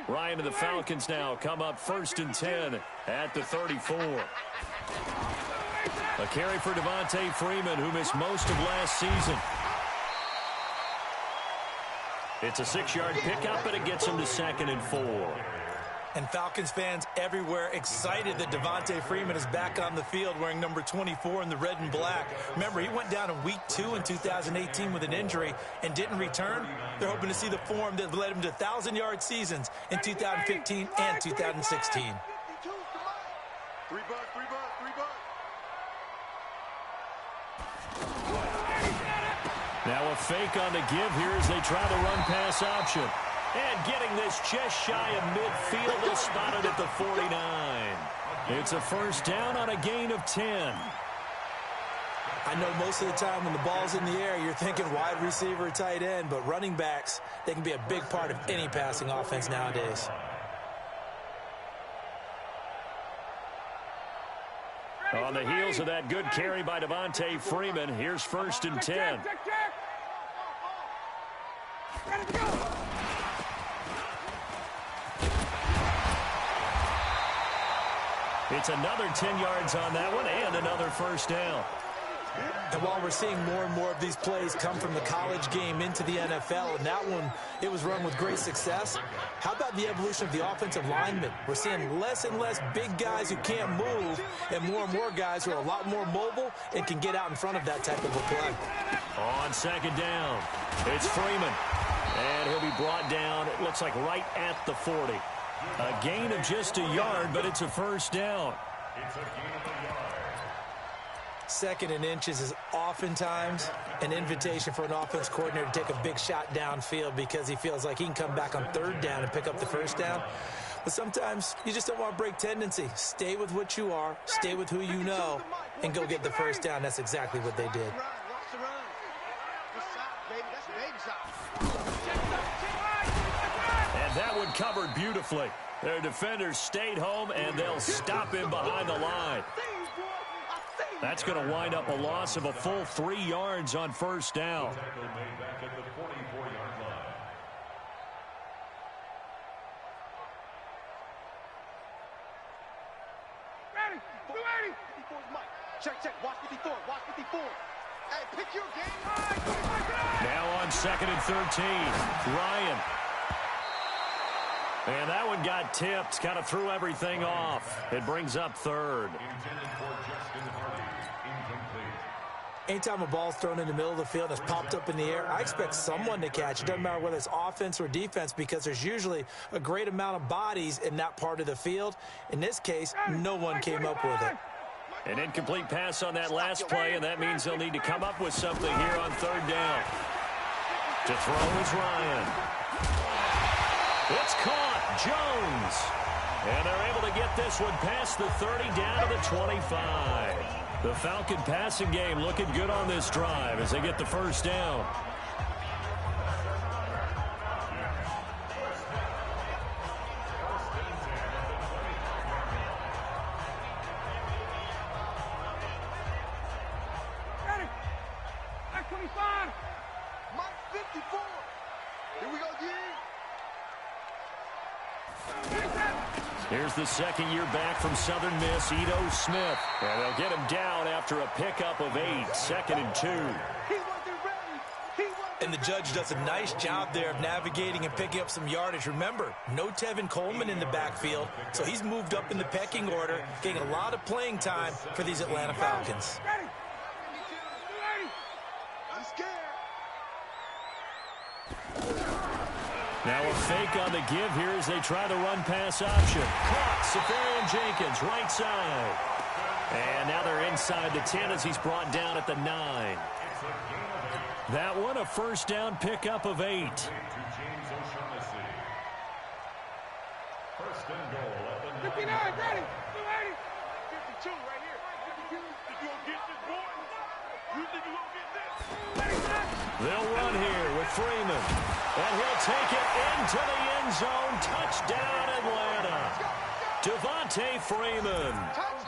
Ryan and the Falcons now come up 1st and 10 at the 34. A carry for Devontae Freeman, who missed most of last season. It's a 6-yard pickup, and it gets him to 2nd and 4. And Falcons fans everywhere excited that Devontae Freeman is back on the field wearing number 24 in the red and black. Remember, he went down in week 2 in 2018 with an injury and didn't return. They're hoping to see the form that led him to 1,000-yard seasons in 2015 and 2016. Now a fake on the give here as they try the run-pass option. And getting this just shy of midfield, they'll spot it at the 49. It's a 1st down on a gain of 10. I know most of the time when the ball's in the air, you're thinking wide receiver, tight end, but running backs, they can be a big part of any passing offense nowadays. On the heels of that good carry by Devontae Freeman, here's 1st and 10. It's another 10 yards on that one and another 1st down. And while we're seeing more and more of these plays come from the college game into the NFL, and that one, it was run with great success, how about the evolution of the offensive linemen? We're seeing less and less big guys who can't move and more guys who are a lot more mobile and can get out in front of that type of a play. On 2nd down, it's Freeman. And he'll be brought down, it looks like right at the 40. A gain of just a yard, but it's a 1st down. 2nd and inches is oftentimes an invitation for an offense coordinator to take a big shot downfield because he feels like he can come back on 3rd down and pick up the 1st down. But sometimes you just don't want to break tendency. Stay with what you are, stay with who you know, and go get the 1st down. That's exactly what they did. And that one covered beautifully. Their defenders stayed home, and they'll stop him behind the line. That's going to wind up a loss of a full 3 yards on 1st down. Check. Watch 54. Hey, pick your game. Now on 2nd and 13, Ryan. And that one got tipped, kind of threw everything off. It brings up 3rd. Anytime a ball's thrown in the middle of the field and it's popped up in the air, I expect someone to catch it. Doesn't matter whether it's offense or defense because there's usually a great amount of bodies in that part of the field. In this case, no one came up with it. An incomplete pass on that last play, and that means they'll need to come up with something here on 3rd down. To throw is Ryan. It's caught. Jones. And they're able to get this one past the 30 down to the 25. The Falcon passing game looking good on this drive as they get the 1st down. Here's the 2nd year back from Southern Miss, Ito Smith. And they'll get him down after a pickup of 8, 2nd and 2. And the judge does a nice job there of navigating and picking up some yardage. Remember, no Tevin Coleman in the backfield, so he's moved up in the pecking order, getting a lot of playing time for these Atlanta Falcons. Now a fake on the give here as they try the run-pass option. Caught, Safarian Jenkins, right side. And now they're inside the 10 as he's brought down at the 9. That one, a 1st down pickup of 8. 1st and goal at the 59, ready, 280. 52 right here. 52. Did you get this, boy? You think you gonna get this? They'll run here with Freeman. And he'll take it into the end zone. Touchdown, Atlanta. Devontae Freeman,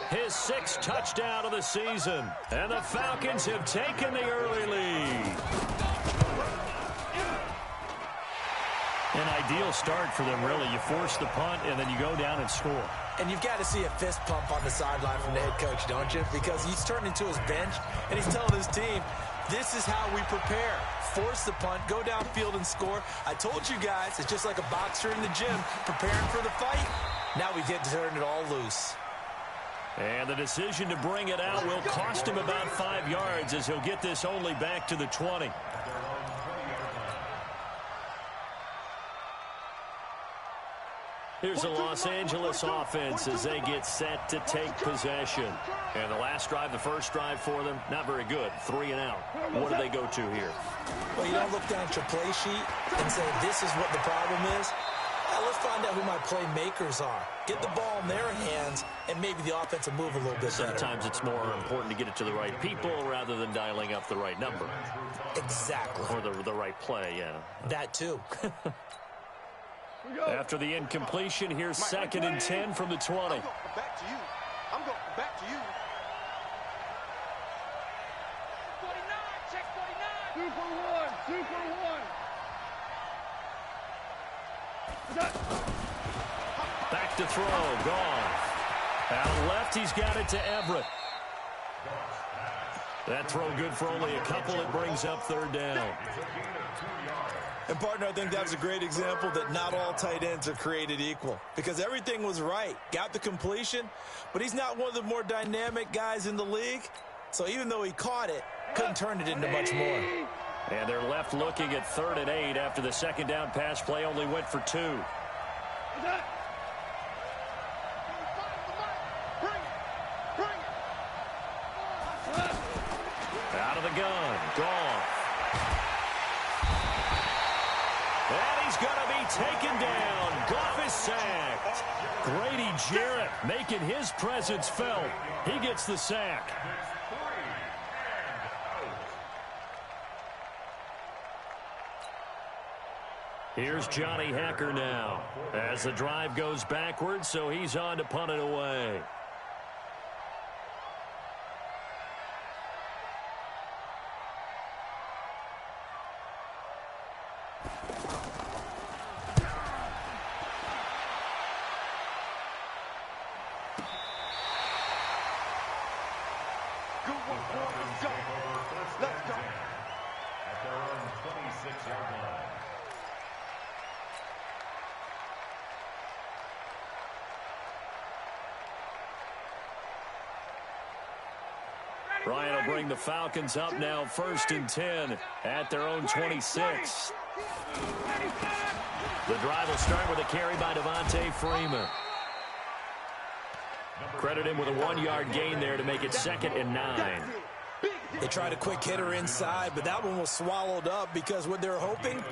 his 6th touchdown of the season. And the Falcons have taken the early lead. An ideal start for them, really. You force the punt, and then you go down and score. And you've got to see a fist pump on the sideline from the head coach, don't you? Because he's turning to his bench, and he's telling his team, this is how we prepare. Force the punt, go downfield and score. I told you guys, it's just like a boxer in the gym preparing for the fight. Now we get to turn it all loose. And the decision to bring it out will cost him about 5 yards as he'll get this only back to the 20. Here's the Los Angeles offense as they get set to take possession. And the last drive, the first drive for them, not very good. 3 and out. What do they go to here? Well, you don't look down at your play sheet and say, this is what the problem is. Let's find out who my playmakers are. Get the ball in their hands, and maybe the offense will move a little bit better. Sometimes it's more important to get it to the right people rather than dialing up the right number. Exactly. Or the right play, yeah. That too. After the incompletion, here's 2nd and 10 from the 20. I'm going back to you. I'm going back to you. 49, check 49. 2 for 1, 2 for 1. Back to throw, gone. Out left, he's got it to Everett. That throw good for only a couple. It brings up 3rd down. And, partner, I think that's a great example that not all tight ends are created equal. Because everything was right. Got the completion, but he's not one of the more dynamic guys in the league. So even though he caught it, couldn't turn it into much more. And they're left looking at 3rd and 8 after the 2nd down pass play only went for 2. Out of the gun, gone. And he's going to be taken down. Goff is sacked. Grady Jarrett making his presence felt. He gets the sack. Here's Johnny Hacker now as the drive goes backwards, so he's on to punt it away. Ryan will bring the Falcons up now 1st and 10 at their own 26. The drive will start with a carry by Devontae Freeman. Credit him with a 1-yard gain there to make it 2nd and 9. They tried a quick hitter inside, but that one was swallowed up because what they're hoping,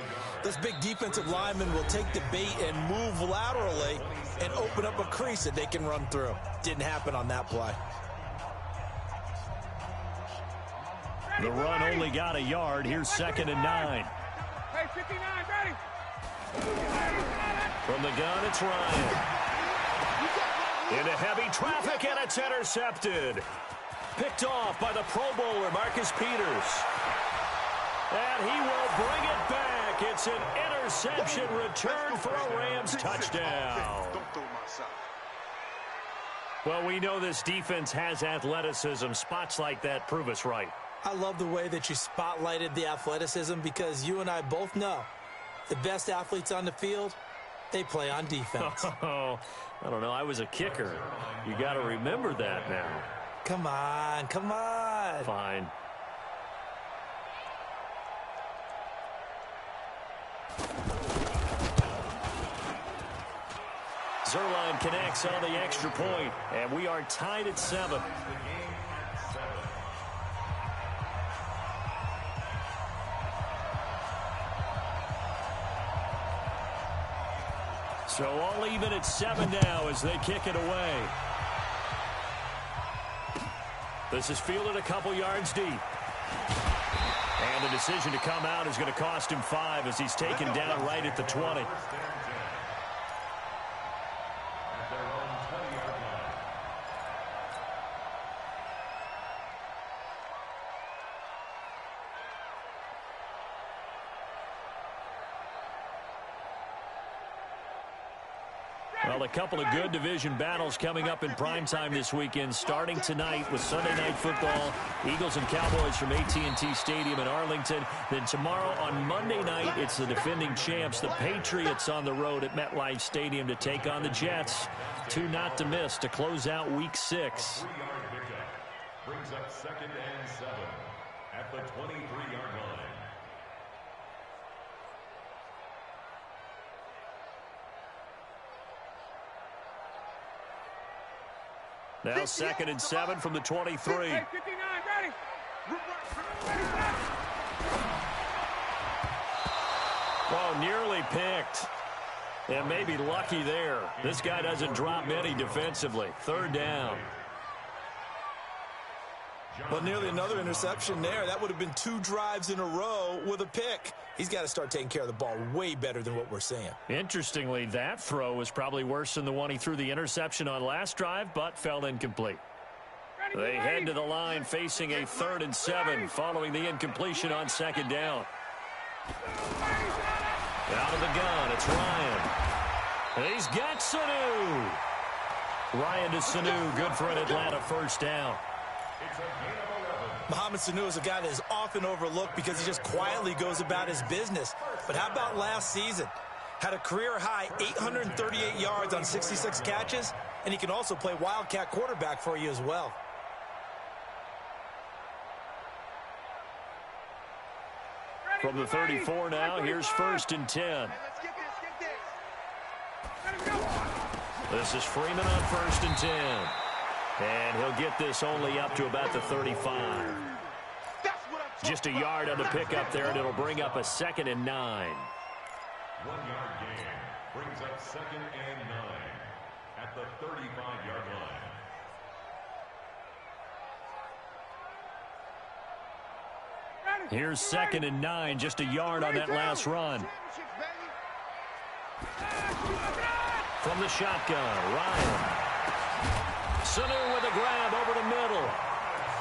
this big defensive lineman will take the bait and move laterally and open up a crease that they can run through. Didn't happen on that play. The run only got a yard. Here's 2nd and 9. Hey, 59, ready. From the gun, it's Ryan. Into heavy traffic, and it's intercepted. Picked off by the Pro Bowler, Marcus Peters. And he will bring it back. It's an interception return for a Rams touchdown. Don't throw my side. Well, we know this defense has athleticism. Spots like that prove us right. I love the way that you spotlighted the athleticism because you and I both know the best athletes on the field, they play on defense. Oh, I don't know. I was a kicker. You got to remember that now. Come on, come on. Fine. Zerline connects on the extra point, and we are tied at 7. So all even at 7 now as they kick it away. This is fielded a couple yards deep. And the decision to come out is going to cost him 5 as he's taken down right at the 20. Well, a couple of good division battles coming up in primetime this weekend, starting tonight with Sunday Night Football, Eagles and Cowboys from AT&T Stadium in Arlington. Then tomorrow on Monday night, it's the defending champs, the Patriots, on the road at MetLife Stadium to take on the Jets. Two not to miss to close out Week 6. Brings up 2nd and 7 at the 23-yard line. Now 2nd and 7 from the 23. 59, ready. Well, nearly picked. And maybe lucky there. This guy doesn't drop many defensively. 3rd down. Well, nearly another interception there. That would have been 2 drives in a row with a pick. He's got to start taking care of the ball way better than what we're seeing. Interestingly, that throw was probably worse than the one he threw the interception on last drive, but fell incomplete. They head to the line facing a 3rd and 7 following the incompletion on 2nd down. Out of the gun, it's Ryan. And he's got Sanu. Ryan to Sanu, good for an Atlanta 1st down. Mohamed Sanu is a guy that is often overlooked because he just quietly goes about his business. But how about last season? Had a career-high 838 yards on 66 catches, and he can also play wildcat quarterback for you as well. From the 34 now, here's 1st and 10. This is Freeman on 1st and 10. And he'll get this only up to about the 35. Just a yard on the pickup there, and it'll bring up a 2nd and 9. 1-yard gain brings up 2nd and 9 at the 35-yard line. Here's 2nd and 9, just a yard on that last run. From the shotgun, Ryan. Sanu with a grab over the middle.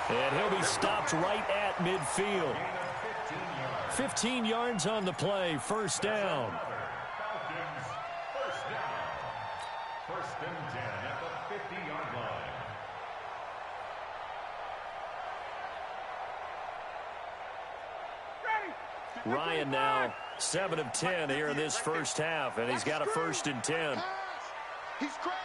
And he'll be stopped right at midfield. 15 yards on the play, 1st down. Falcons, 1st down. 1st and 10 at the 50-yard line. Ryan now 7 of 10 here in this 1st half, and he's got a 1st and 10. He's crashing.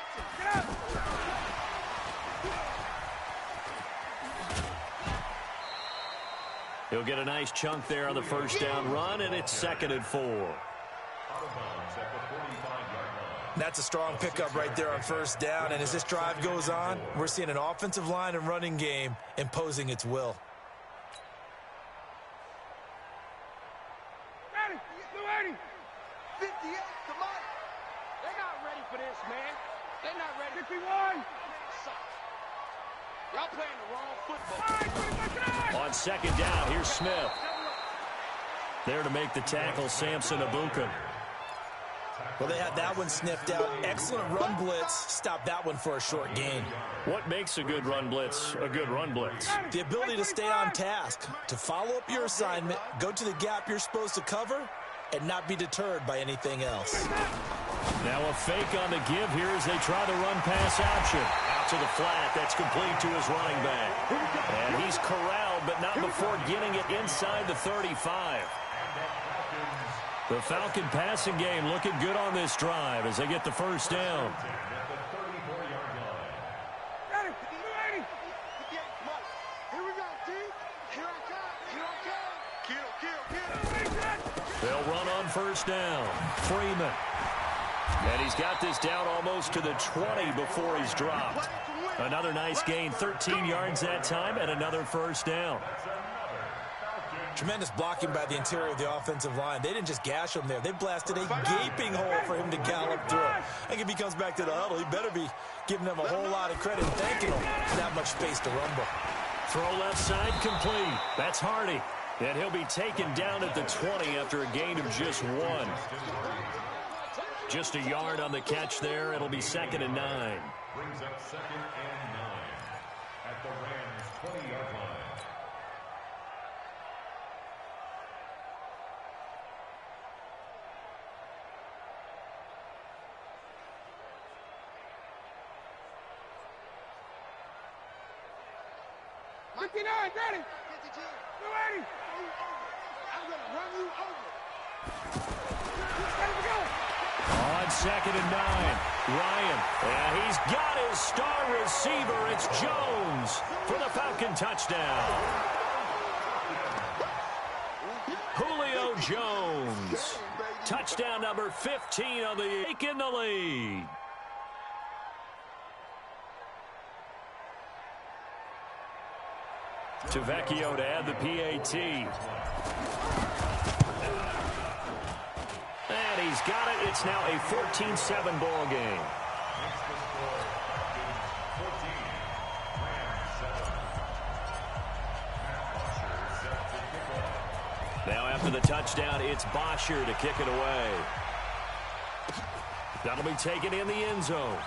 He'll get a nice chunk there on the 1st down run, and it's 2nd and 4. Out of bounds at the 45-yard line. That's a strong pickup right there on 1st down. And as this drive goes on, we're seeing an offensive line and running game imposing its will. Ready. 280. 58. Come on. They're not ready for this, man. They're not ready. 51. Y'all playing the wrong football. On 2nd down, here's Smith. There to make the tackle, Samson Abuka. Well, they had that one sniffed out. Excellent run blitz. Stop that one for a short gain. What makes a good run blitz a good run blitz? The ability to stay on task, to follow up your assignment, go to the gap you're supposed to cover, and not be deterred by anything else. Now a fake on the give here as they try the run-pass option. Out to the flat. That's complete to his running back. And he's corralled, but not before getting it inside the 35. The Falcon passing game looking good on this drive as they get the 1st down. Ready. 280. Here we go, T. Here I come. Here I come. Kill. They'll run on 1st down. Freeman. And he's got this down almost to the 20 before he's dropped. Another nice gain, 13 yards that time, and another 1st down. Tremendous blocking by the interior of the offensive line. They didn't just gash him there. They blasted a gaping hole for him to gallop through. I think if he comes back to the huddle, he better be giving them a whole lot of credit and thanking them for that much space to rumble. Throw left side complete. That's Hardy. And he'll be taken down at the 20 after a gain of just 1. Just a yard on the catch there. It'll be 2nd and 9. Brings up 2nd and 9 at the Rams' 20-yard line. 59, ready. 280. I'm going to run you over. Ready to go. On 2nd and 9, Ryan. And he's got his star receiver. It's Jones for the Falcon touchdown. Julio Jones. Touchdown number 15 on the taking the lead. Tavecchio to add the PAT. And he's got it. It's now a 14-7 ball game. Now after the touchdown, it's Bosher to kick it away. That'll be taken in the end zone.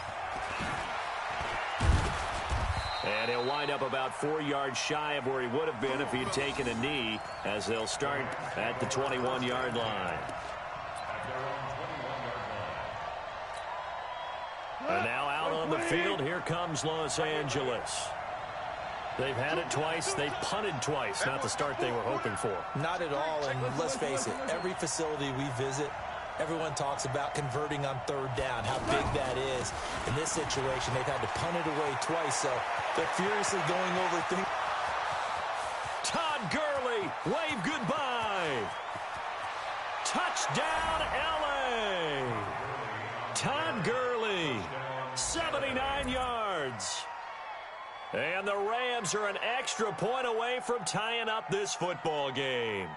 And he'll wind up about 4 yards shy of where he would have been if he'd taken a knee, as they'll start at the 21-yard line. And now out on the field, here comes Los Angeles. They've had it twice. They've punted twice. Not the start they were hoping for. Not at all, and let's face it, every facility we visit, everyone talks about converting on 3rd down, how big that is. In this situation, they've had to punt it away twice, so they're furiously going over things. Todd Gurley, wave goodbye. Touchdown, L.A. Todd Gurley, 79 yards. And the Rams are an extra point away from tying up this football game.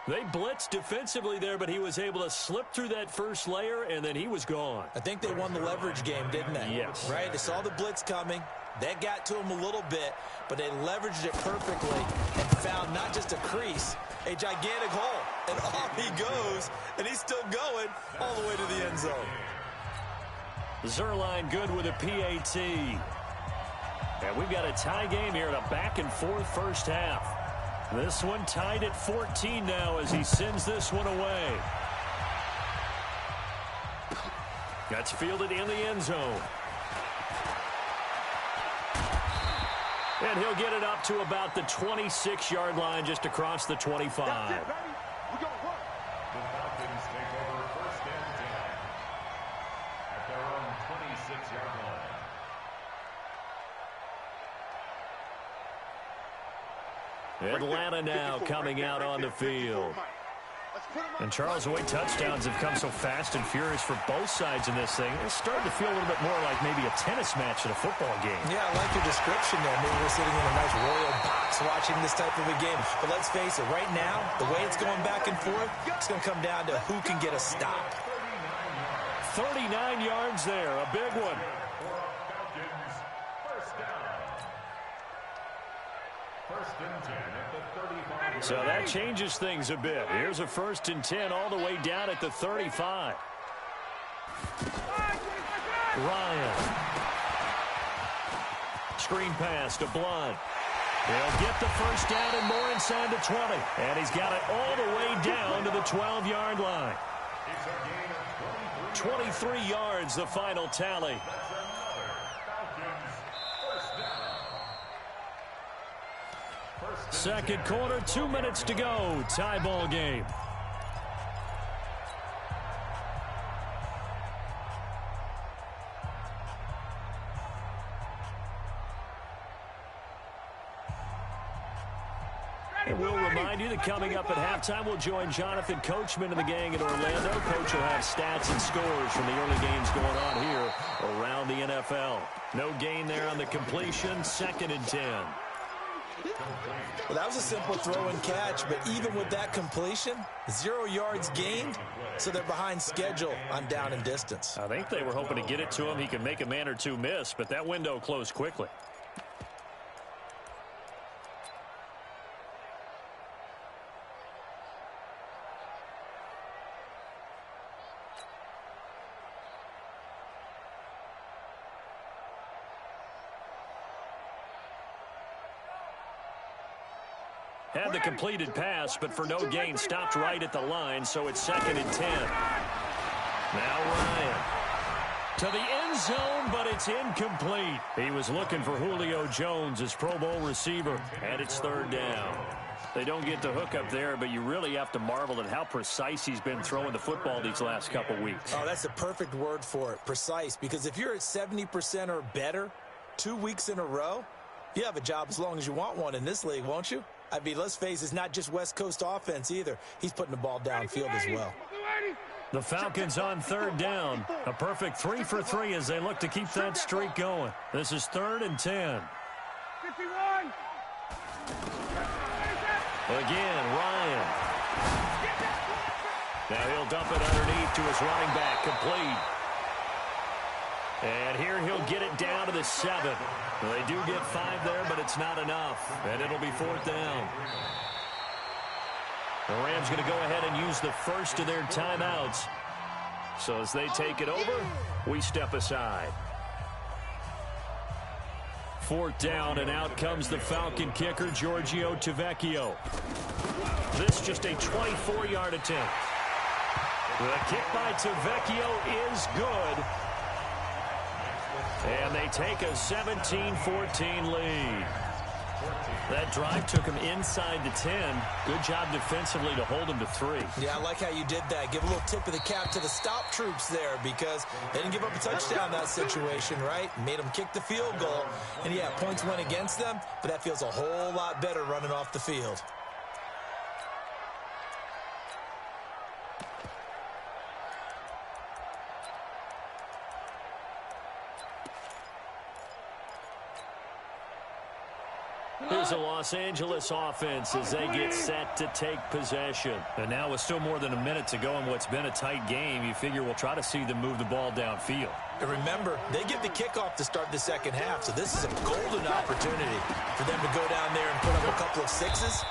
They blitzed defensively there, but he was able to slip through that first layer, and then he was gone. I think they won the leverage game, didn't they? Yes. Right? They saw the blitz coming. That got to him a little bit, but they leveraged it perfectly and found not just a crease, a gigantic hole. And off he goes, and he's still going all the way to the end zone. Zerline good with a PAT. And we've got a tie game here in a back-and-forth first half. This one tied at 14 now as he sends this one away. That's fielded in the end zone. And he'll get it up to about the 26-yard line just across the 25. That's it, baby. We're going to work. The Falcons take over 1st and 10 at their own 26-yard line. Atlanta now coming out on the field. And Charles, the way touchdowns have come so fast and furious for both sides in this thing, it's starting to feel a little bit more like maybe a tennis match at a football game. Yeah, I like your description there. Maybe we're sitting in a nice royal box watching this type of a game. But let's face it, right now, the way it's going back and forth, it's going to come down to who can get a stop. 39 yards there, a big one. So that changes things a bit. Here's a 1st and 10 all the way down at the 35. Ryan. Screen pass to Blunt. He'll get the first down and more inside the 20. And he's got it all the way down to the 12-yard line. 23 yards, the final tally. Second quarter, 2 minutes to go. Tie ball game. And we'll remind you that coming up at halftime, we'll join Jonathan Coachman and the gang in Orlando. Coach will have stats and scores from the early games going on here around the NFL. No gain there on the completion. 2nd and 10. Well, that was a simple throw and catch, but even with that completion, 0 yards gained, so they're behind schedule on down and distance. I think they were hoping to get it to him. He could make a man or two miss, but that window closed quickly. Had the completed pass, but for no gain, stopped right at the line, so it's 2nd and 10. Now Ryan. To the end zone, but it's incomplete. He was looking for Julio Jones, his Pro Bowl receiver, and it's third down. They don't get the hook up there, but you really have to marvel at how precise he's been throwing the football these last couple weeks. Oh, that's a perfect word for it, precise, because if you're at 70% or better 2 weeks in a row, you have a job as long as you want one in this league, won't you? I mean, let's face it, it's not just West Coast offense either. He's putting the ball downfield as well. The Falcons on third down. A perfect 3 for 3 as they look to keep that streak going. This is 3rd and 10. 51. Again, Ryan. Now he'll dump it underneath to his running back, complete. And here he'll get it down to the 7. They do get 5 there, but it's not enough. And it'll be 4th down. The Rams going to go ahead and use the first of their timeouts. So as they take it over, we step aside. 4th down, and out comes the Falcon kicker, Giorgio Tavecchio. This just a 24-yard attempt. The kick by Tavecchio is good. And they take a 17-14 lead. That drive took him inside the 10. Good job defensively to hold him to 3. Yeah, I like how you did that. Give a little tip of the cap to the stop troops there because they didn't give up a touchdown in that situation, right? Made them kick the field goal. And, yeah, points went against them, but that feels a whole lot better running off the field. Here's the Los Angeles offense as they get set to take possession. And now with still more than a minute to go in what's been a tight game, you figure we'll try to see them move the ball downfield. And remember, they get the kickoff to start the second half, so this is a golden opportunity for them to go down there and put up a couple of 6s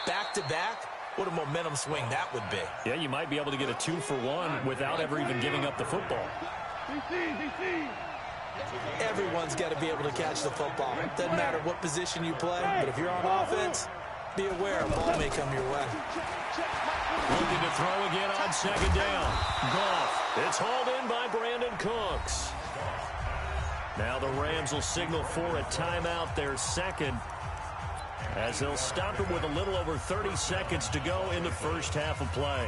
back-to-back. What a momentum swing that would be. Yeah, you might be able to get a 2-for-1 without ever even giving up the football. Everyone's got to be able to catch the football. Doesn't matter what position you play, but if you're on offense, be aware a ball may come your way. Looking to throw again on 2nd down. Goff. It's hauled in by Brandon Cooks. Now the Rams will signal for a timeout, their 2nd, as they'll stop it with a little over 30 seconds to go in the first half of play.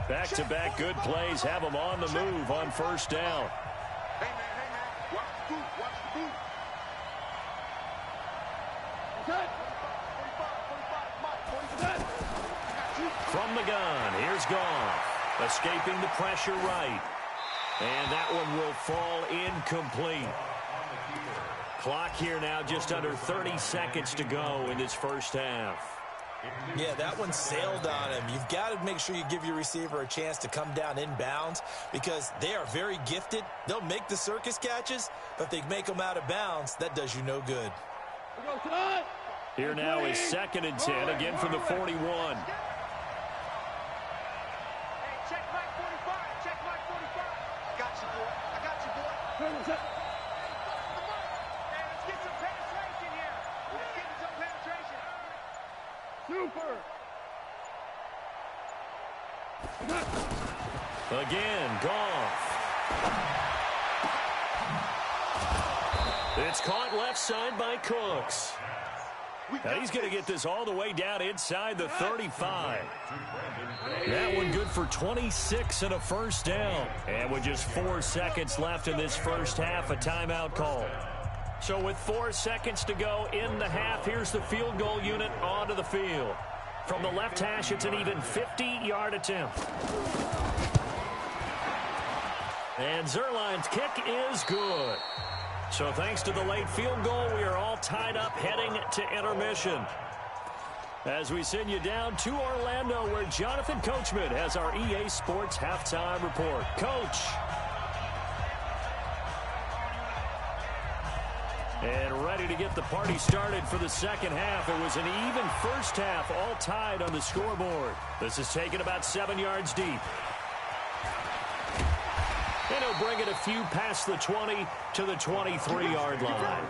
Back-to-back good plays have them on the move on 1st down. Hey, man, watch the boot, watch the boot. From the gun, here's Goff. Escaping the pressure right. And that one will fall incomplete. Clock here now just under 30 seconds to go in this first half. Yeah, that one sailed on him. You've got to make sure you give your receiver a chance to come down inbounds because they are very gifted. They'll make the circus catches, but if they make them out of bounds, that does you no good. Here now is 2nd and 10, again from the 41. Hey, check Mike 45, check Mike 45. I got you, boy. I got you, boy. Hey, let's get some penetration here. Let's get some penetration. Super. Again, Goff. It's caught left side by Cooks. Now he's going to get this all the way down inside the 35. That one good for 26 and a 1st down. And with just 4 seconds left in this first half, a timeout call. So with 4 seconds to go in the half, here's the field goal unit onto the field. From the left hash, it's an even 50-yard attempt. And Zerline's kick is good. So thanks to the late field goal, we are all tied up heading to intermission. As we send you down to Orlando, where Jonathan Coachman has our EA Sports halftime report. Coach. And ready to get the party started for the second half. It was an even first half, all tied on the scoreboard. This is taken about 7 yards deep. And he'll bring it a few past the 20 to the 23-yard line.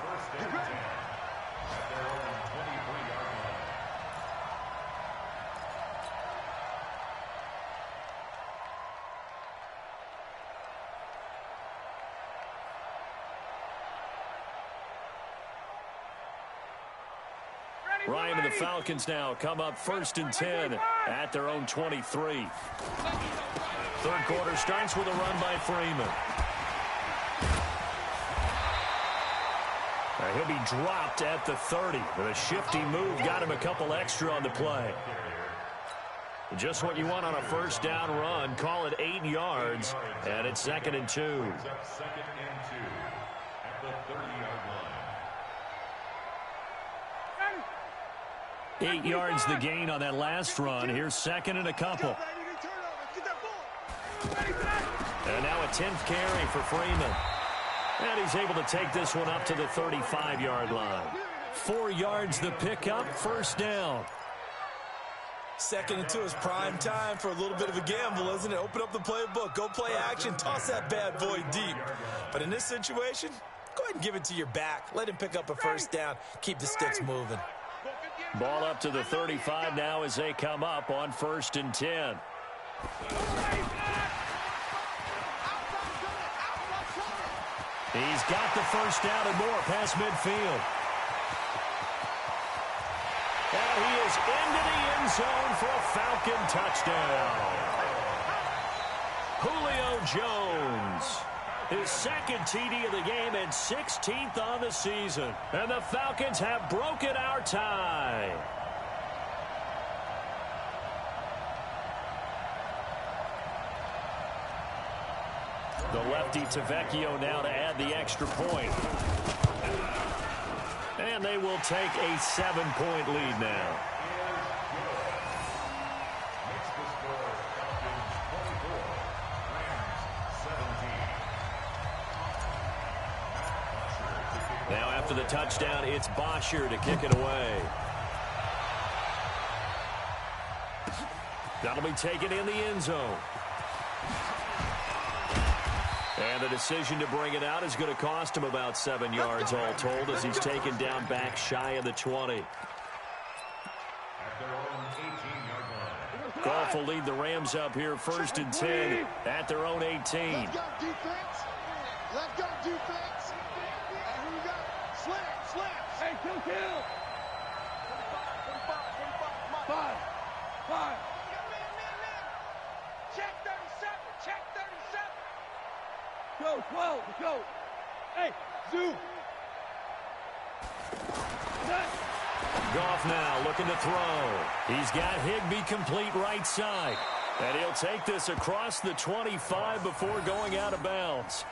Ryan and the Falcons now come up 1st and 10 at their own 23. Third quarter starts with a run by Freeman. He'll be dropped at the 30. With a shifty move, got him a couple extra on the play. Just what you want on a first down run. Call it 8 yards, and it's 2nd and 2. 2nd and 2 at the 30-yard line. 8 yards the gain on that last run. Here's 2nd and a couple. And now a 10th carry for Freeman. And he's able to take this one up to the 35-yard line. 4 yards the pickup, first down. 2nd and 2 is prime time for a little bit of a gamble, isn't it? Open up the playbook, go play action, toss that bad boy deep. But in this situation, go ahead and give it to your back. Let him pick up a first down. Keep the sticks moving. Ball up to the 35 now as they come up on 1st and 10. He's got the first down and more past midfield. And he is into the end zone for a Falcon touchdown. Julio Jones, his 2nd TD of the game and 16th on the season. And the Falcons have broken our tie. The lefty Tavecchio now to add the extra point. And they will take a 7-point lead now. Now after the touchdown, it's Bosher to kick it away. That'll be taken in the end zone. And the decision to bring it out is going to cost him about 7 yards all told as he's taken down back shy of the 20. Goff will lead the Rams up here 1st and 10 at their own 18. Let's go defense. Let's go defense. And who we got? Slam. Hey, kill. 5. Check 37. Go, 12, go. Hey, zoom. Goff now looking to throw. He's got Higbee complete right side. And he'll take this across the 25 before going out of bounds.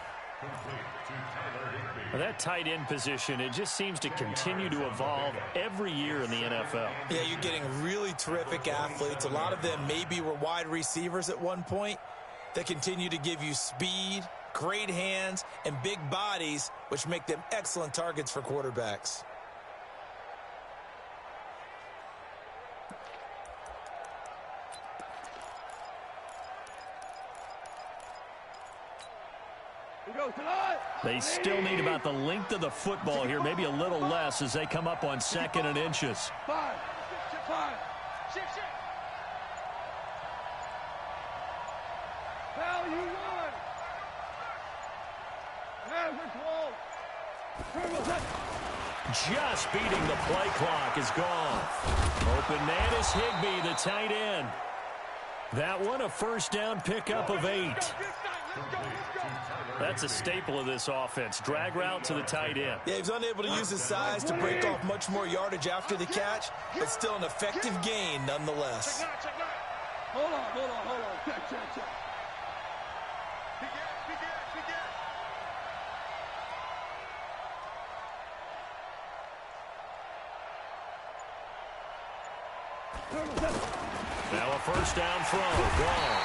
That tight end position, it just seems to continue to evolve every year in the NFL. Yeah, you're getting really terrific athletes. A lot of them maybe were wide receivers at one point. They continue to give you speed, great hands, and big bodies, which make them excellent targets for quarterbacks. They still need about the length of the football here, maybe a little less as they come up on 2nd and inches. 5. Now you run. Just beating the play clock is gone. Open man is Higbee, the tight end. That one a first down pickup of 8. That's a staple of this offense. Drag route to the tight end. Yeah, he's unable to use his size to break off much more yardage after the catch, but still an effective gain nonetheless. Hold on. Check. Now a first down throw. Gone.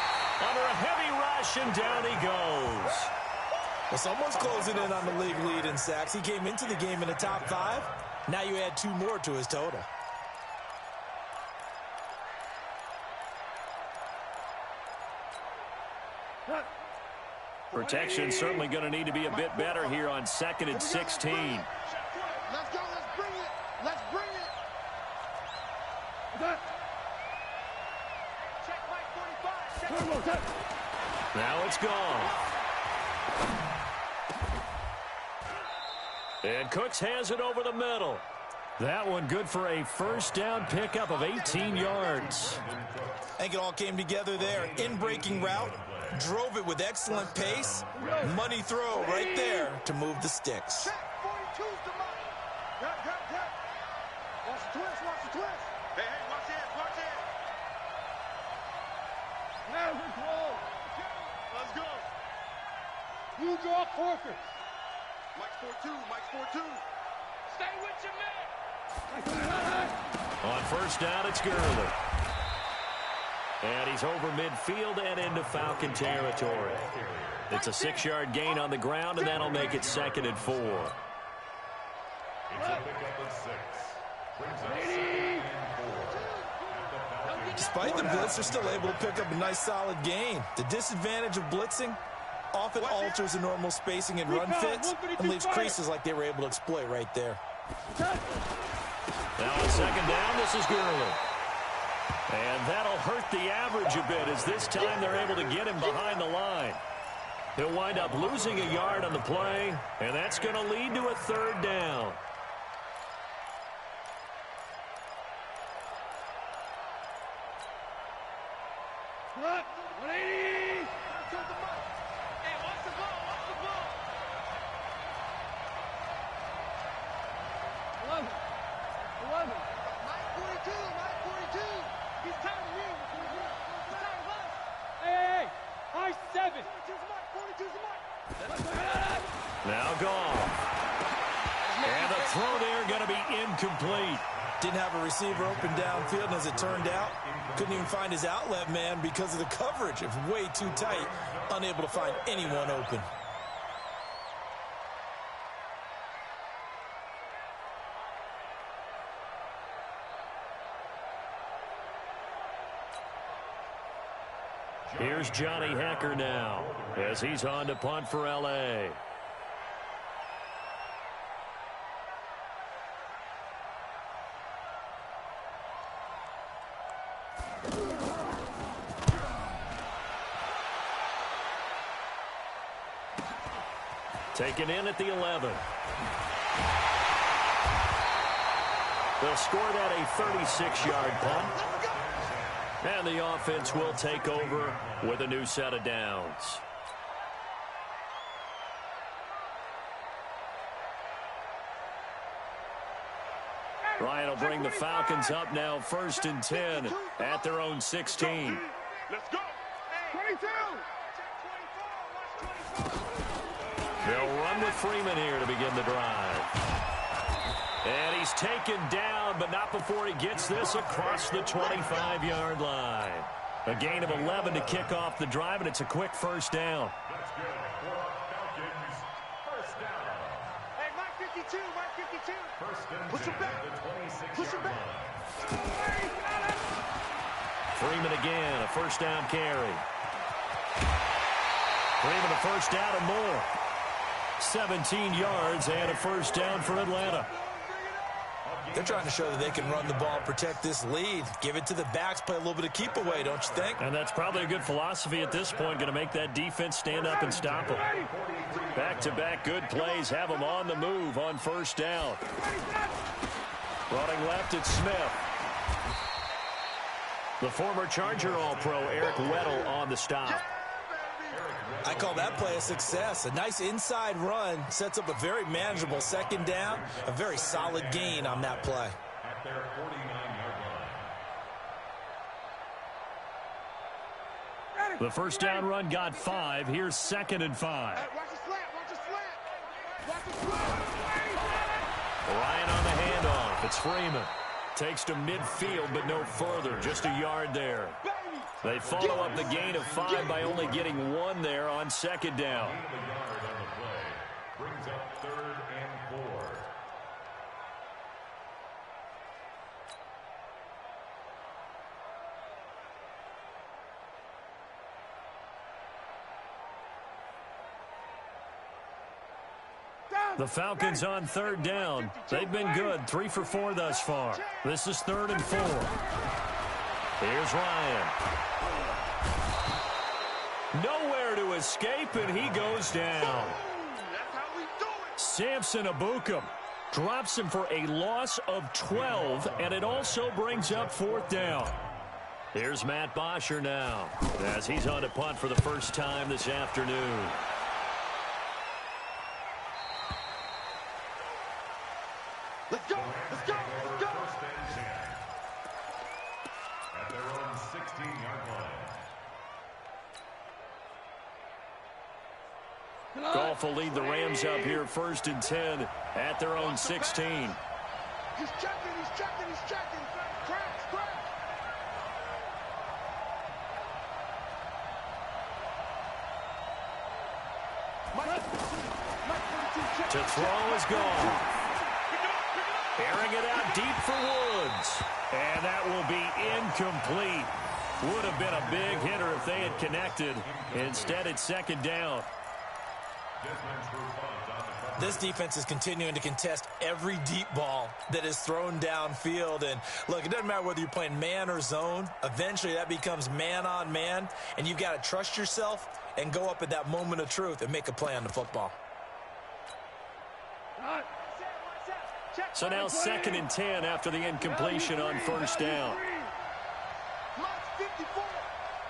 Under a heavy rush, and down he goes. Well, someone's closing in on the league lead in sacks. He came into the game in the top 5. Now you add 2 more to his total. Protection certainly going to need to be a bit better here on 2nd and 16. Let's go. Let's bring it. Let's bring it. Check Mike 45. Now it's gone. And Cooks has it over the middle. That one good for a first down pickup of 18 yards. I think it all came together there. In-breaking route, drove it with excellent pace. Money throw right there to move the sticks. Check 42's the money. Good. Watch the twist. Watch the twist. Hey, watch it. Watch it. Now we're close. Let's go. You draw forfeit. Mike's 4-2. Mike's 4-2. Stay with your man. On first down, it's Gurley. And he's over midfield and into Falcon territory. It's a 6-yard gain on the ground, and that'll make it 2nd and 4. It's a pickup of 6. Brings up 2nd and 4. Despite the blitz, they're still able to pick up a nice solid gain. The disadvantage of blitzing often alters the normal spacing and run fits and leaves creases like they were able to exploit right there. Now on 2nd down, this is Gurley. And that'll hurt the average a bit as this time they're able to get him behind the line. He'll wind up losing a yard on the play, and that's going to lead to a 3rd down. Look, 180. Hey, watch the ball. Watch the ball. 11. Mike 42. Mike 42. He's tired of you. He's tired of us. Hey. High 7. 42's Mike. 42's Mike. Now gone. And the throw there going to be incomplete. Didn't have a receiver open downfield, and as it turned out, couldn't even find his outlet man because of the coverage. It was way too tight, unable to find anyone open. Here's Johnny Hecker now as he's on to punt for L.A. Taken in at the 11. They'll score that a 36-yard punt. And the offense will take over with a new set of downs. Ryan will bring the Falcons up now 1st and 10 at their own 16. Let's go. 22. They'll run with Freeman here to begin the drive. And he's taken down, but not before he gets this across the 25-yard line. A gain of 11 to kick off the drive, and it's a quick first down. That's good for Falcons. First down. Hey, Mike 52. Mike 52. First and Push 10 him back. at the 26-yard Push him back. line. Freeman again, a first down carry. Freeman a first down and more. 17 yards and a first down for Atlanta. They're trying to show that they can run the ball, protect this lead, give it to the backs, play a little bit of keep away, don't you think? And that's probably a good philosophy at this point, going to make that defense stand up and stop them. Back-to-back good plays have them on the move on first down. Running left, it's Smith. The former Charger All-Pro Eric Weddle on the stop. I call that play a success. A nice inside run sets up a very manageable 2nd down, a very solid gain on that play. At their 49-yard line. The first down run got 5. Here's 2nd and 5. Hey, watch the slant. Watch the slant. Watch the slant. Ryan on the handoff. It's Freeman. Takes to midfield, but no further. Just a yard there. They follow up the gain of 5 by only getting 1 there on 2nd down. Gain of a yard on the play. Brings up 3rd and 4. The Falcons on third down. They've been good, 3 for 4 thus far. This is 3rd and 4. Here's Ryan. Nowhere to escape, and he goes down. Samson Abukum drops him for a loss of 12, and it also brings up 4th down. Here's Matt Bosher now, as he's on to punt for the first time this afternoon. Let's go, let's go, let's go. First and 10. At their own 16-yard line. Goff will lead the Rams up here 1st and 10 at their own 16. He's checking, he's checking, he's checking. Cracks, cracks. To throw is gone. Airing it out deep for Woods. And that will be incomplete. Would have been a big hitter if they had connected. Instead, it's 2nd down. This defense is continuing to contest every deep ball that is thrown downfield. And, look, it doesn't matter whether you're playing man or zone. Eventually, that becomes man-on-man. And you've got to trust yourself and go up at that moment of truth and make a play on the football. So now 2nd and 10 after the incompletion on 1st down. Mike's 54.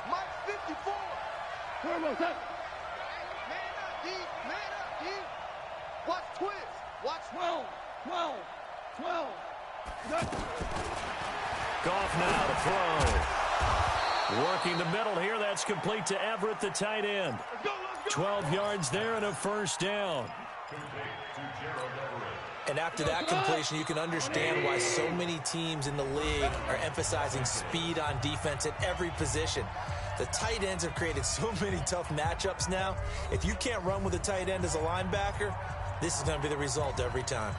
Mike's 54. Man up, D. Man up, D. Watch twist. Watch 12. 12. 12. Goff now to throw. Working the middle here. That's complete to Everett, the tight end. 12 yards there and a 1st down. And after that completion, you can understand why so many teams in the league are emphasizing speed on defense at every position. The tight ends have created so many tough matchups now. If you can't run with a tight end as a linebacker, this is going to be the result every time.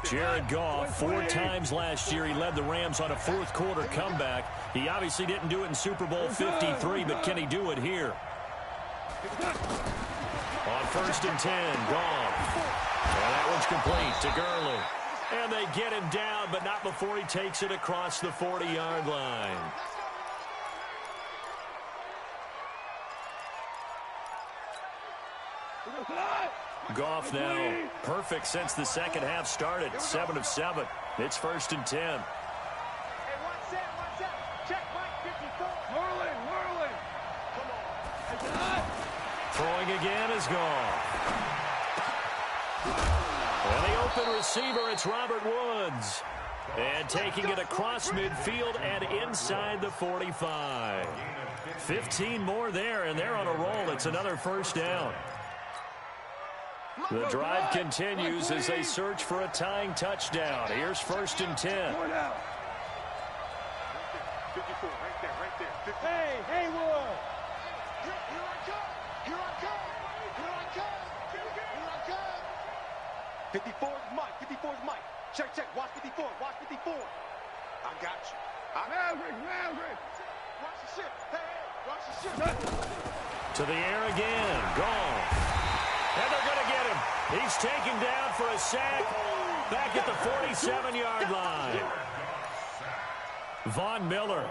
Jared Goff, 4 times last year he led the Rams on a 4th quarter comeback. He obviously didn't do it in Super Bowl 53, but can he do it here? On 1st and 10, Goff. And that one's complete to Gurley. And they get him down, but not before he takes it across the 40-yard line. Goff now perfect since the second half started. 7 of 7. It's 1st and 10. Hey, watch that. Check Mike 54. Whirling. Come on. Throwing again is gone. And the open receiver, it's Robert Woods. And taking it across midfield and inside the 45. 15 more there, and they're on a roll. It's another 1st down. The drive continues as they search for a tying touchdown. Here's 1st and 10. 54, right there. Hey, Wood. Here I come. 54 is Mike. Check. Watch 54. I got you. Maverick. Watch the ship. Hey, watch the ship. To the air again. Gone. And they're going to get him. He's taken down for a sack back at the 47-yard line. Von Miller.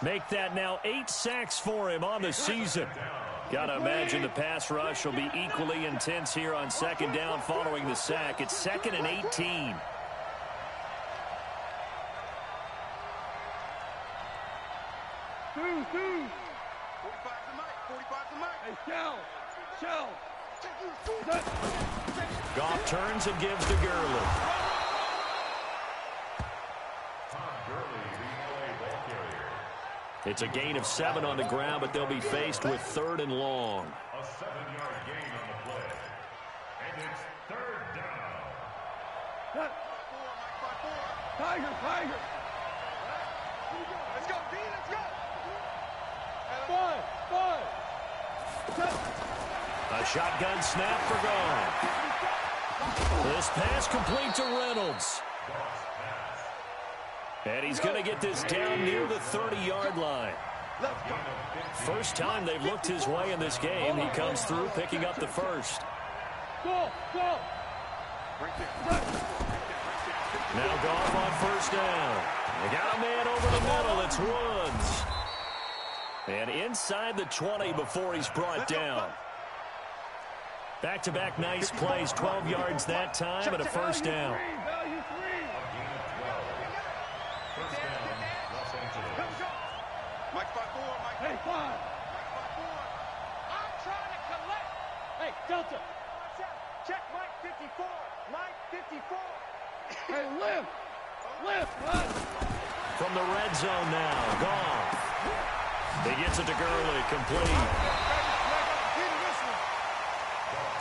Make that now 8 sacks for him on the season. Got to imagine the pass rush will be equally intense here on 2nd down following the sack. It's 2nd and 18. 45 to Mike. Hey, Shell. Goff turns and gives to Gurley. It's a gain of 7 on the ground, but they'll be faced with 3rd and long. A 7-yard gain on the play. And it's 3rd down. Tiger. Let's go, D, let's go. Five. A shotgun snap for Goff. This pass complete to Reynolds. And he's going to get this down near the 30-yard line. First time they've looked his way in this game. He comes through picking up the first. Go. Now Goff on first down. They got a man over the middle. It's Woods. And inside the 20 before he's brought down. Back-to-back nice plays, 12 yards that time and a first down. Hey, five. I'm trying to collect. Hey, Delta. Check Mike 54. Mike 54. Hey, lift. From the red zone now, Goff. He gets it to Gurley, complete.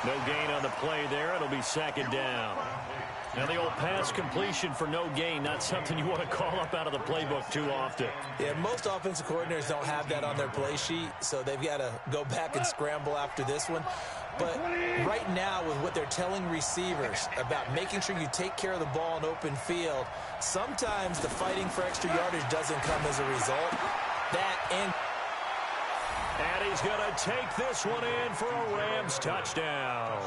No gain on the play there. It'll be second down. Now the old pass completion for no gain, not something you want to call up out of the playbook too often. Yeah, most offensive coordinators don't have that on their play sheet, so they've got to go back and scramble after this one. But right now, with what they're telling receivers about making sure you take care of the ball in open field, sometimes the fighting for extra yardage doesn't come as a result. And he's going to take this one in for a Rams touchdown.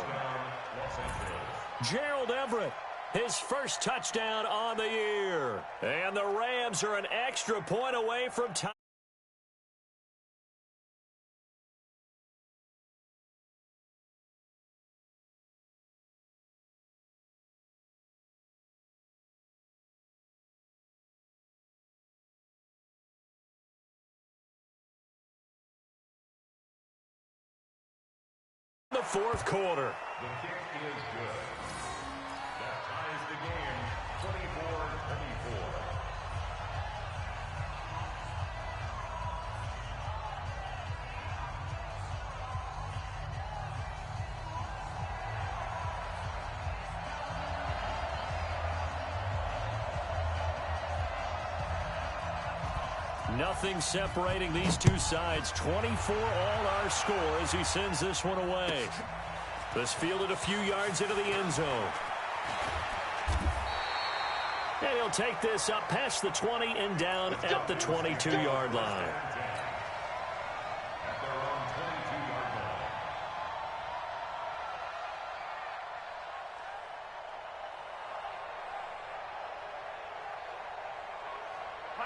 Gerald Everett, his first touchdown on the year. And the Rams are an extra point away from time. The fourth quarter. The kick is good. That ties the game 24-24. Nothing separating these two sides. 24 all our score as he sends this one away. This fielded a few yards into the end zone. And he'll take this up past the 20 and down at the 22-yard line. At their own 22-yard line.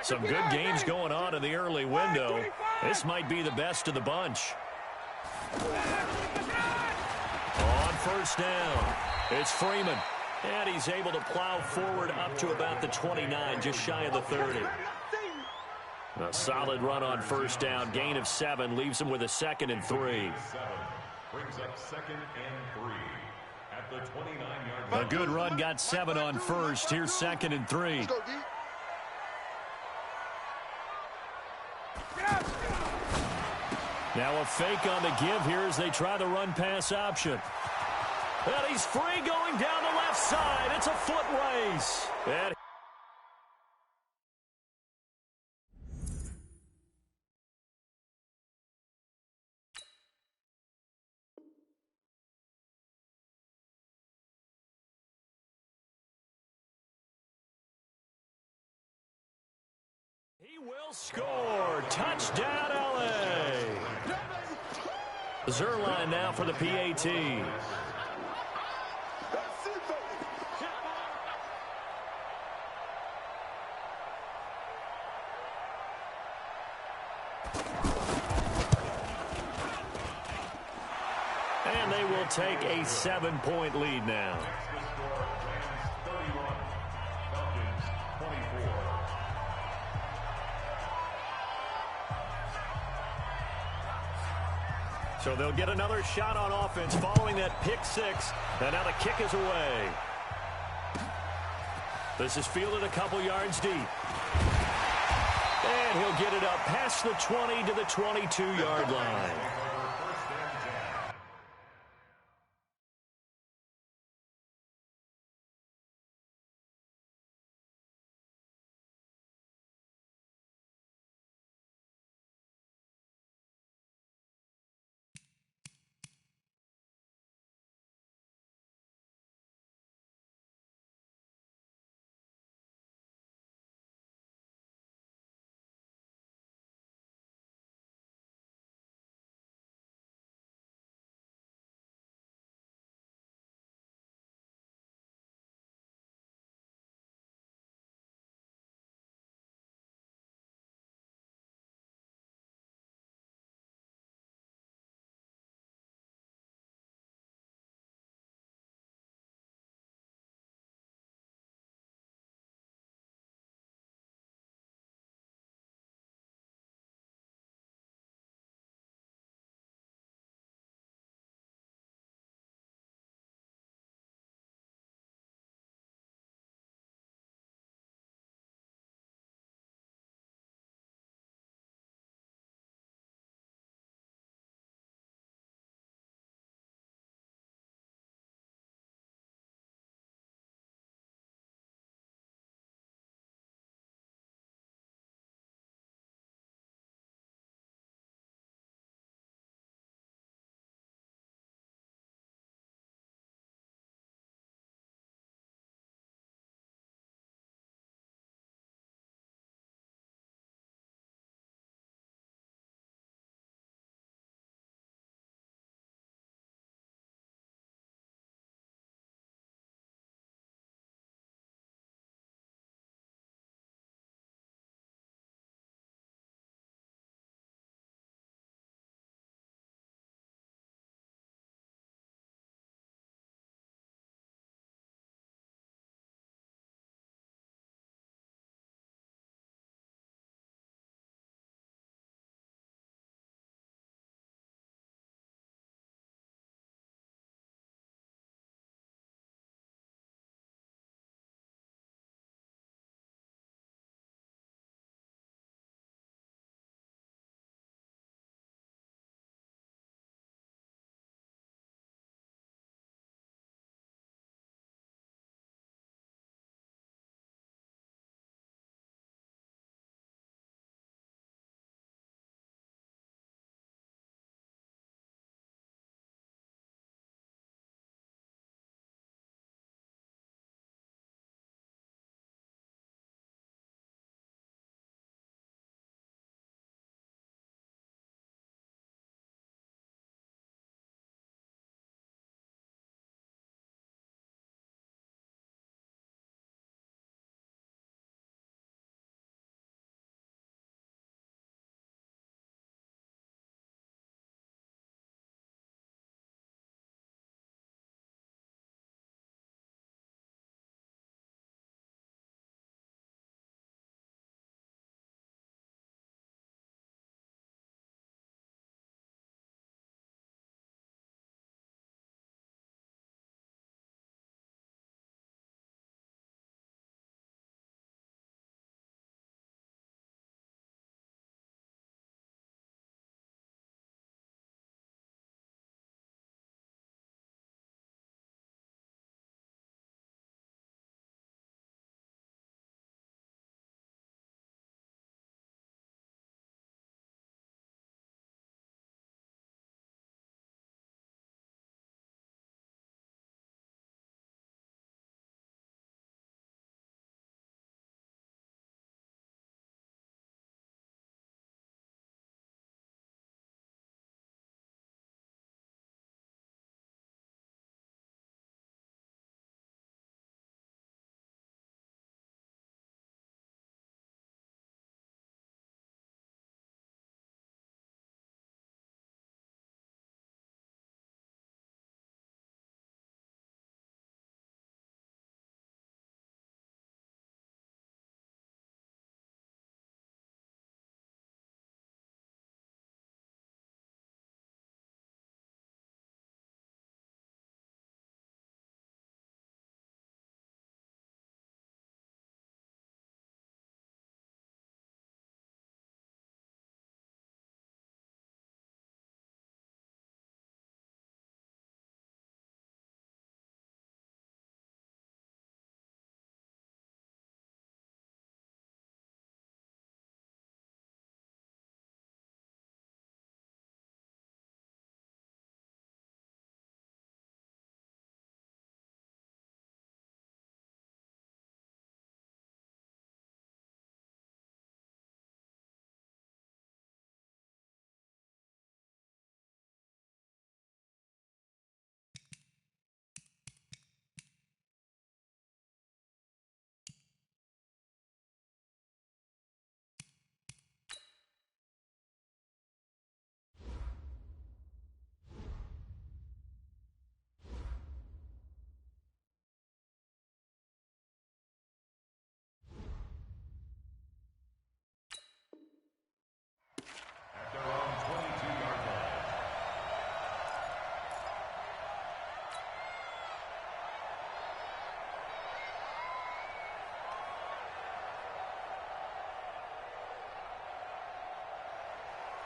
Some good games going on in the early window. This might be the best of the bunch. On first down, it's Freeman. And he's able to plow forward up to about the 29, just shy of the 30. A solid run on first down. Gain of 7 leaves him with a 2nd and 3. Brings up 2nd and 3 at the 29-yard line. A good run got 7 on first. Here's 2nd and 3. Now a fake on the give here as they try the run-pass option. And he's free going down the left side. It's a foot race. And he will score. Touchdown, L.A. Zerline now for the PAT. And they will take a 7-point lead now. So they'll get another shot on offense following that pick 6. And now the kick is away. This is fielded a couple yards deep. And he'll get it up past the 20 to the 22-yard line.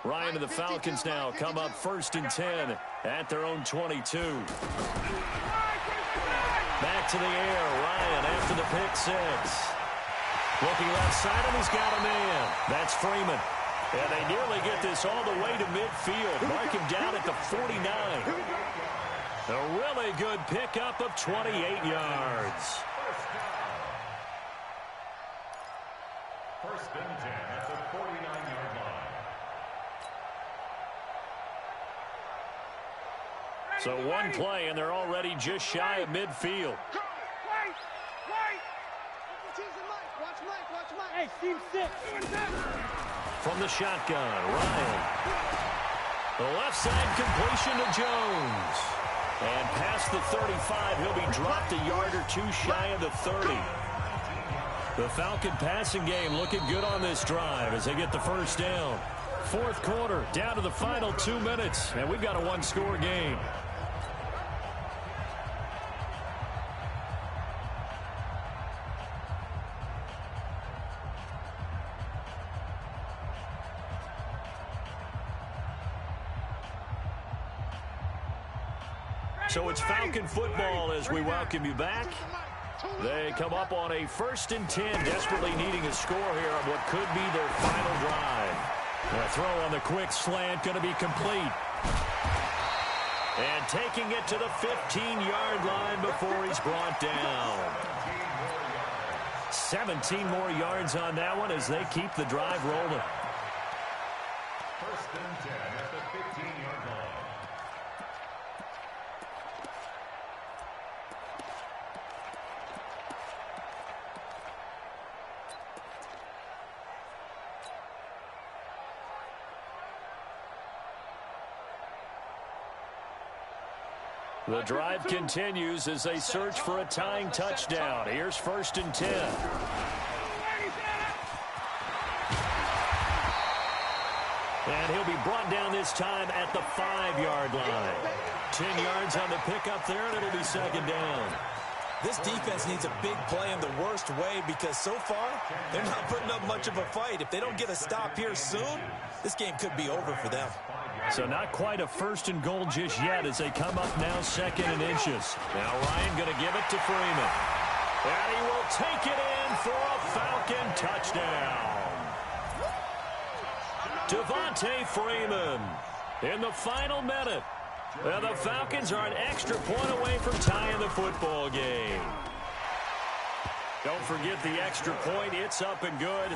Ryan and the Falcons now come up 1st and 10 at their own 22. Back to the air. Ryan after the pick 6. Looking left side, and he's got a man. That's Freeman. And they nearly get this all the way to midfield. Mark him down at the 49. A really good pickup of 28 yards. First and 10 at the 49-yard line. So one play, and they're already just shy of midfield. Hey, team 6. From the shotgun, Ryan. The left side completion to Jones. And past the 35, he'll be dropped a yard or 2 shy of the 30. The Falcon passing game looking good on this drive as they get the first down. 4th quarter, down to the final 2 minutes, and we've got a 1-score game. So it's Falcon football as we welcome you back. They come up on a 1st and 10, desperately needing a score here on what could be their final drive. The throw on the quick slant going to be complete. And taking it to the 15-yard line before he's brought down. 17 more yards on that one as they keep the drive rolling. 1st and 10 at the 15-yard line. The drive continues as they search for a tying touchdown. Here's 1st and 10. And he'll be brought down this time at the 5-yard line. 10 yards on the pickup there, and it'll be 2nd down. This defense needs a big play in the worst way because so far, they're not putting up much of a fight. If they don't get a stop here soon, this game could be over for them. So not quite a 1st and goal just yet as they come up now 2nd and inches. Now Ryan going to give it to Freeman. And he will take it in for a Falcon touchdown. Devontae Freeman in the final minute. Well, the Falcons are an extra point away from tying the football game. Don't forget the extra point. It's up and good.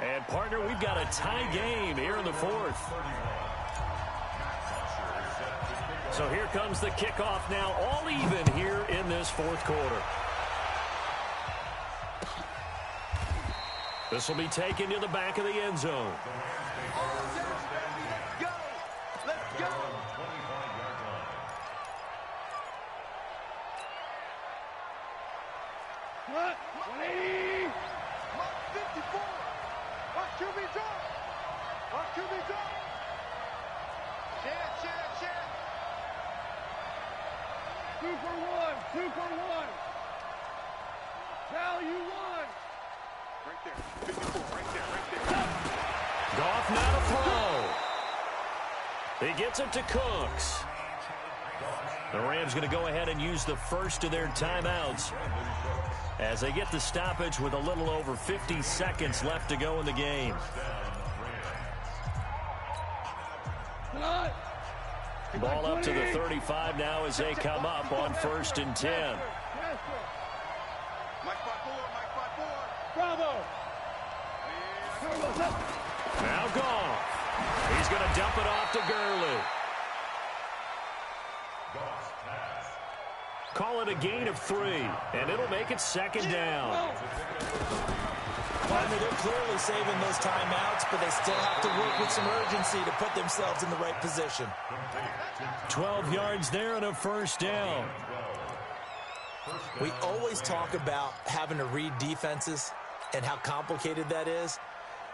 And, partner, we've got a tie game here in the 4th. So here comes the kickoff now, all even here in this 4th quarter. This will be taken to the back of the end zone. Go! Let's go! What? 180! Mark 54! Mark QB drop! Mark QB drop! Share! 2 for 1! 2 for 1! Value 1! Right there. 54, right there. Goff now to throw. He gets it to Cooks. The Rams going to go ahead and use the first of their timeouts as they get the stoppage with a little over 50 seconds left to go in the game. Ball up to the 35 now as they come up on 1st and 10. Bravo! Now Goff. He's going to dump it off to Gurley. Call it a gain of 3, and it'll make it 2nd down. Partner, they're clearly saving those timeouts, but they still have to work with some urgency to put themselves in the right position. 12 yards there and a 1st down. We always talk about having to read defenses and how complicated that is.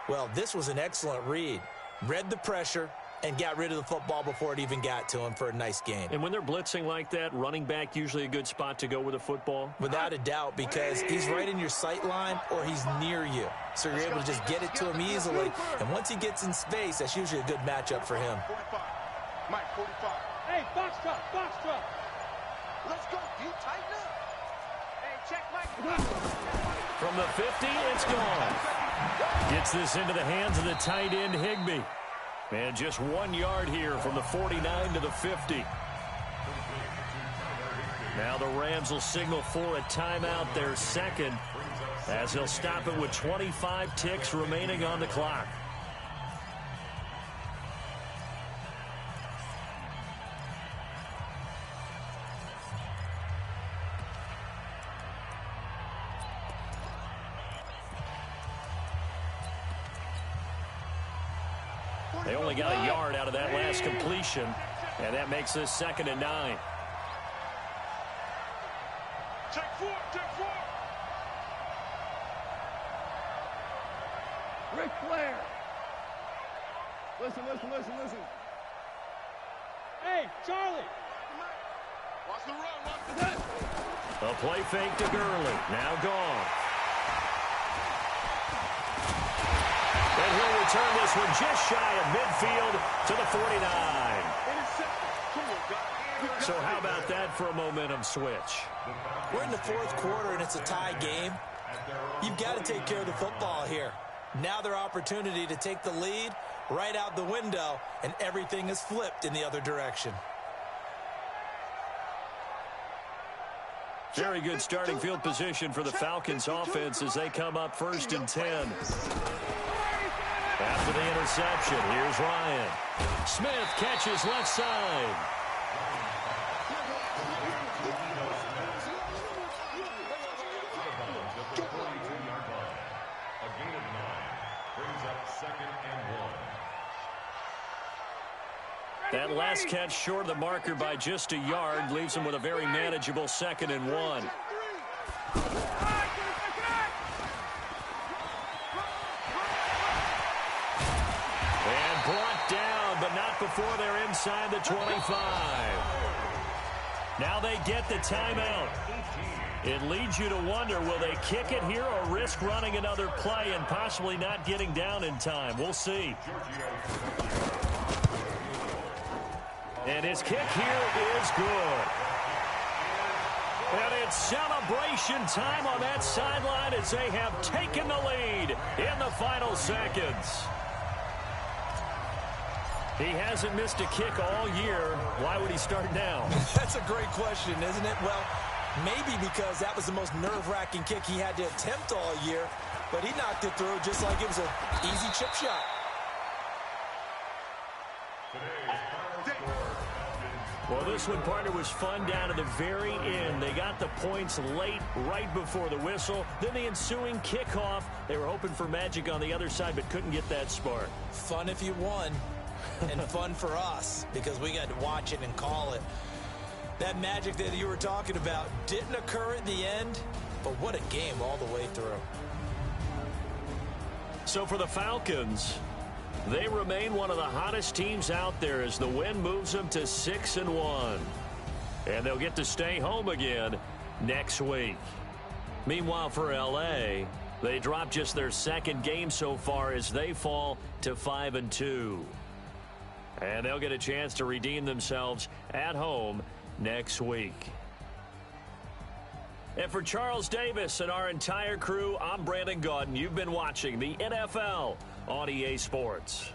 Well, this was an excellent read. Read the pressure, and got rid of the football before it even got to him for a nice gain. And when they're blitzing like that, running back usually a good spot to go with a football? Without a doubt, because he's right in your sight line or he's near you. So you're able to just get it to him easily. And once he gets in space, that's usually a good matchup for him. 45. Mike, 45. Hey, box truck, box truck. Let's go, dude. Tighten up. Hey, check Mike. From the 50, it's gone. Gets this into the hands of the tight end, Higbee. And just 1 yard here from the 49 to the 50. Now the Rams will signal for a timeout, their second, as they'll stop it with 25 ticks remaining on the clock. They only got a yard out of that last completion, and that makes this 2nd and 9. Take 4, take 4. Ric Flair. Listen. Hey, Charlie. Watch the run, watch the hit. A play fake to Gurley. Now gone. And he'll return this one just shy of midfield to the 49. So how about that for a momentum switch? We're in the 4th quarter, and it's a tie game. You've got to take care of the football here. Now their opportunity to take the lead right out the window, and everything is flipped in the other direction. Very good starting field position for the Falcons offense as they come up 1st and 10. After the interception, here's Ryan. Smith catches left side. That last catch short of the marker by just a yard leaves him with a very manageable 2nd and 1. And brought down, but not before they're inside the 25. Now they get the timeout. It leads you to wonder, will they kick it here or risk running another play and possibly not getting down in time? We'll see. And his kick here is good. And it's celebration time on that sideline as they have taken the lead in the final seconds. He hasn't missed a kick all year. Why would he start now? That's a great question, isn't it? Well, maybe because that was the most nerve-wracking kick he had to attempt all year, but he knocked it through just like it was an easy chip shot. Well, this one, partner, was fun down to the very end. They got the points late, right before the whistle. Then the ensuing kickoff. They were hoping for magic on the other side, but couldn't get that spark. Fun if you won, and fun for us, because we got to watch it and call it. That magic that you were talking about didn't occur at the end, but what a game all the way through. So for the Falcons, they remain one of the hottest teams out there as the win moves them to 6-1. And they'll get to stay home again next week. Meanwhile, for L.A., they drop just their 2nd game so far as they fall to 5-2. And they'll get a chance to redeem themselves at home next week. And for Charles Davis and our entire crew, I'm Brandon Gaudin. You've been watching the NFL on EA Sports.